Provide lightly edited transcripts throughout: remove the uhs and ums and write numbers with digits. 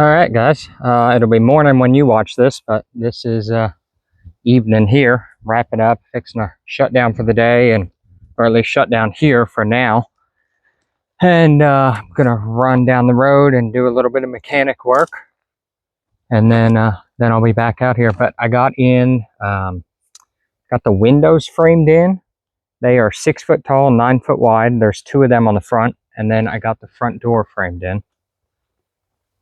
All right, guys. It'll be morning when you watch this, but this is evening here. Wrapping up, fixing to shut down for the day, or at least shut down here for now. And I'm gonna run down the road and do a little bit of mechanic work, and then I'll be back out here. But I got got the windows framed in. They are 6 foot tall, 9 foot wide. There's 2 of them on the front, and then I got the front door framed in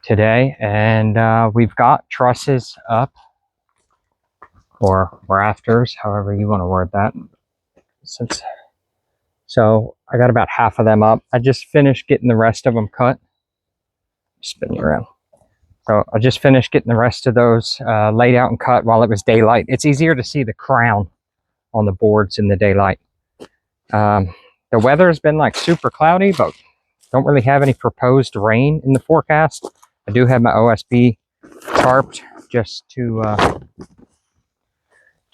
today, and we've got trusses up, or rafters, however you want to word that. So I got about half of them up. I just finished getting the rest of them cut. Spin you around. So I just finished getting the rest of those laid out and cut while it was daylight. It's easier to see the crown on the boards in the daylight. The weather has been like super cloudy, but don't really have any proposed rain in the forecast. I do have my OSB tarped just to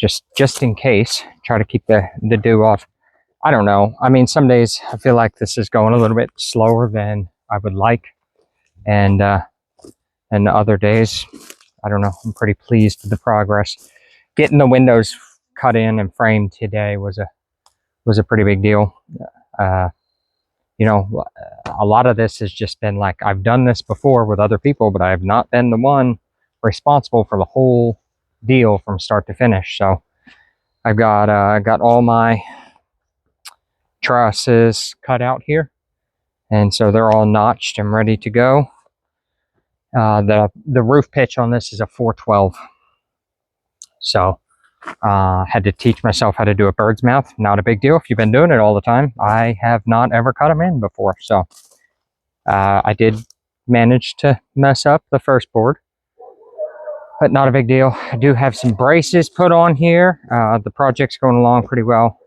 just in case, try to keep the dew off. I don't know. I mean, some days I feel like this is going a little bit slower than I would like, and other days, I don't know. I'm pretty pleased with the progress. Getting the windows cut in and framed today was a pretty big deal. You know, a lot of this has just been like, I've done this before with other people, but I have not been the one responsible for the whole deal from start to finish. So I've got all my trusses cut out here, and so they're all notched and ready to go. The roof pitch on this is a 412, so had to teach myself how to do a bird's mouth. Not a big deal if you've been doing it all the time. I have not ever cut them in before, so I did manage to mess up the first board, but not a big deal. I do have some braces put on here. The project's going along pretty well.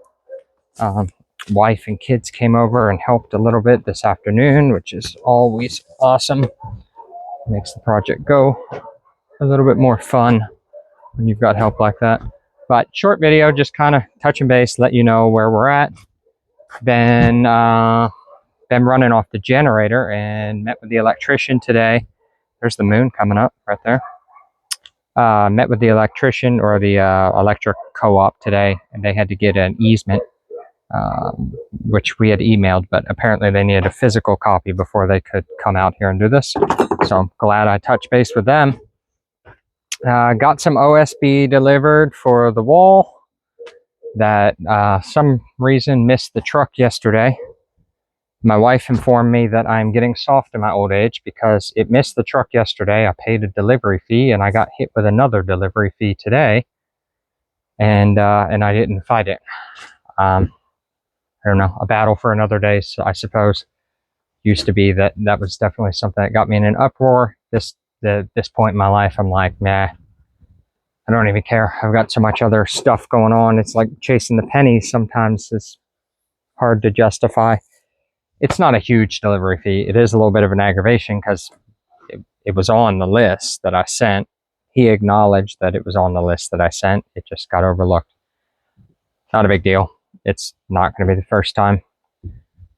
Wife and kids came over and helped a little bit this afternoon, which is always awesome. Makes the project go a little bit more fun when you've got help like that. But short video, just kind of touching base, let you know where we're at. Been running off the generator and met with the electrician today. There's the moon coming up right there. Met with the electrician, or the electric co-op today, and they had to get an easement, which we had emailed, but apparently they needed a physical copy before they could come out here and do this. So I'm glad I touched base with them. Got some OSB delivered for the wall that some reason missed the truck yesterday. My wife informed me that I'm getting soft in my old age because it missed the truck yesterday. I paid a delivery fee, and I got hit with another delivery fee today, and I didn't fight it. I don't know, a battle for another day, so I suppose. Used to be that was definitely something that got me in an uproar. This point in my life, I'm like, nah, I don't even care. I've got so much other stuff going on. It's like chasing the pennies. Sometimes it's hard to justify. It's not a huge delivery fee. It is a little bit of an aggravation because it was on the list that I sent. He acknowledged that it was on the list that I sent. It just got overlooked. Not a big deal. It's not going to be the first time.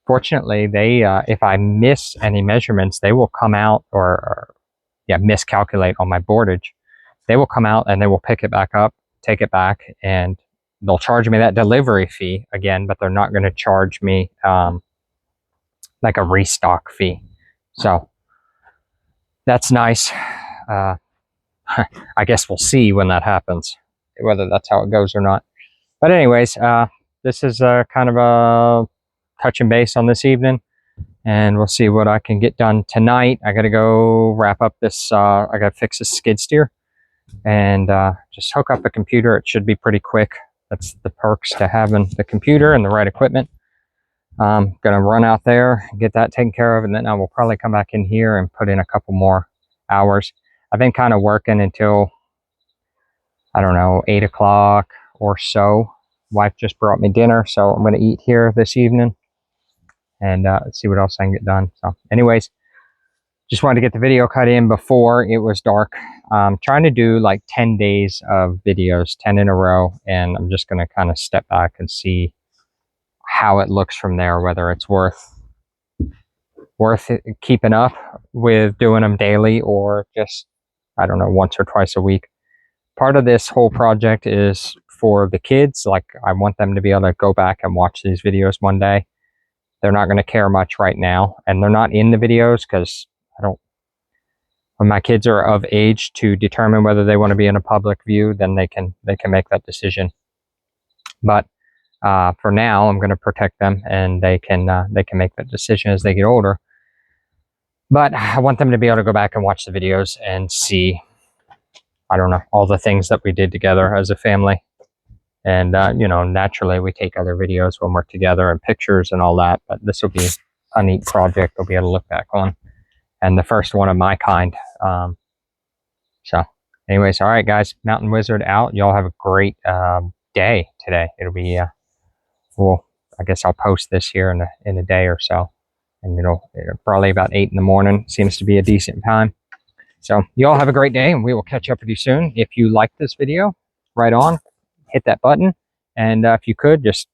Fortunately, they if I miss any measurements, they will come out, or miscalculate on my boardage. They will come out and they will pick it back up, take it back, and they'll charge me that delivery fee again, but they're not going to charge me like a restock fee. So that's nice. I guess we'll see when that happens, whether that's how it goes or not. But anyways, this is kind of a touching base on this evening, and we'll see what I can get done tonight. I gotta go wrap up this, I gotta fix this skid steer and just hook up the computer. It should be pretty quick. That's the perks to having the computer and the right equipment. I'm gonna run out there, get that taken care of, and then I will probably come back in here and put in a couple more hours. I've been kind of working until, I don't know, 8 o'clock or so. Wife just brought me dinner, so I'm gonna eat here this evening and see what else I can get done. So anyways, just wanted to get the video cut in before it was dark. I'm trying to do like 10 days of videos, 10 in a row, and I'm just going to kind of step back and see how it looks from there, whether it's worth worth it, keeping up with doing them daily or just, I don't know, once or twice a week. Part of this whole project is for the kids. Like, I want them to be able to go back and watch these videos one day. They're not going to care much right now, and they're not in the videos because I don't, when my kids are of age to determine whether they want to be in a public view, then they can make that decision. But for now, I'm going to protect them, and they can make that decision as they get older. But I want them to be able to go back and watch the videos and see, I don't know, all the things that we did together as a family. And, you know, naturally we take other videos when we're together and pictures and all that, but this will be a neat project they'll be able to look back on. And the first one of my kind. So anyways, all right, guys, Mountain Wizard out. Y'all have a great day today. It'll be, well, I guess I'll post this here in a day or so. And it'll probably about 8 in the morning. Seems to be a decent time. So you all have a great day, and we will catch up with you soon. If you like this video, right on, hit that button. And if you could, just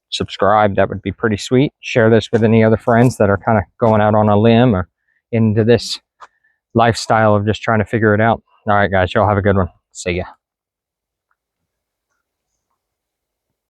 subscribe. That would be pretty sweet. Share this with any other friends that are kind of going out on a limb or into this lifestyle of just trying to figure it out. All right, guys, y'all have a good one. See ya.